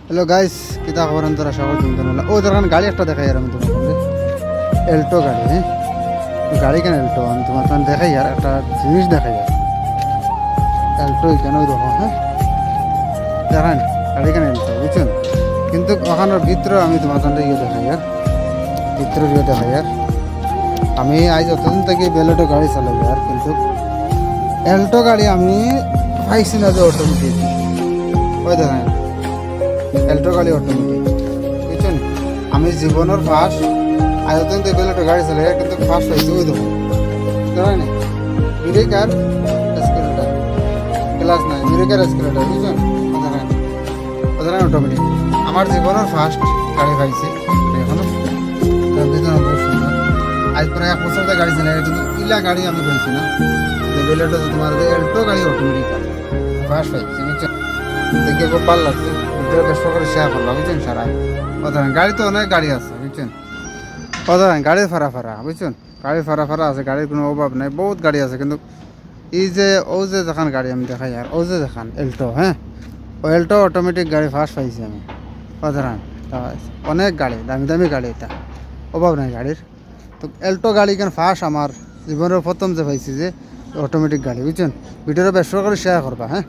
Hello guys, কিতা খবর? তোরা সবাই তুমি জানো ও দোকান গাড়ি একটা দেখাই আর আমি তোমার সামনে এল্টো গাড়ি। হ্যাঁ, গাড়ি কেন এল্টো আমি তোমার সামনে দেখাই আর একটা জিনিস দেখাই আর এল্টো কেন দেখো। হ্যাঁ, দেখান গাড়ি কেন এল্টো বুঝছেন, কিন্তু ওখানের ভিতরে আমি তোমার সামনে ইয়ে দেখাই আর ভিতরে ইয়ে দেখাই আর আমি আজ অতদিন থেকে বেলেটো গাড়ি চালাই আর কিন্তু এল্টো গাড়ি আমি পাইছি না যে অটোমেটিক। ওই দেখেন এল্টো গাড়ি অটোমেটিক বুঝছেন। আমি জীবনের ফার্স্ট আয়তন তো বেলেটো গাড়ি চালাই কিন্তু ফার্স্ট হয়েছে ওই দেখুন জানেন ব্রেক আর এক্সেলেটার ক্লাস নাই, ব্রেক আর এক্সেলেটার বুঝছেন। ওদের অটোমেটিক আমার জীবনের ফার্স্ট গাড়ি পাইছি এখনো তার ভিতরে বহুত সুন্দর। আজ প্রায় 1 বছর ধরে গাড়ি চালাই কিন্তু ইলা গাড়ি আমি পাইছি না যে বেলেটো তোমার এল্টো গাড়ি অটোমেটিক ফার্স্ট পাইছি বুঝছেন। দেখে খুব ভালো লাগছে, ভিতরে বেশ করে শেয়ার করলাম বুঝছেন। সারা ওদের গাড়ি তো অনেক গাড়ি আছে বুঝছেন, ওদের গাড়ি ফারা বুঝছেন, গাড়ি ফারা আছে, গাড়ির কোনো অভাব নাই, বহুত গাড়ি আছে। কিন্তু এই যে ও যে দেখান গাড়ি আমি দেখাই আর ও যে দেখান এল্টো, হ্যাঁ ও এল্টো অটোমেটিক গাড়ি ফার্স্ট পাইছি আমি। ওদের অনেক গাড়ি দামি দামি গাড়ি, এটা অভাব নাই গাড়ির। তো এল্টো গাড়ি কেন ফার্স্ট আমার জীবনের প্রথম যে পাইছি যে অটোমেটিক গাড়ি বুঝছেন। ভিডিওটা বেশ করে শেয়ার করবা। হ্যাঁ।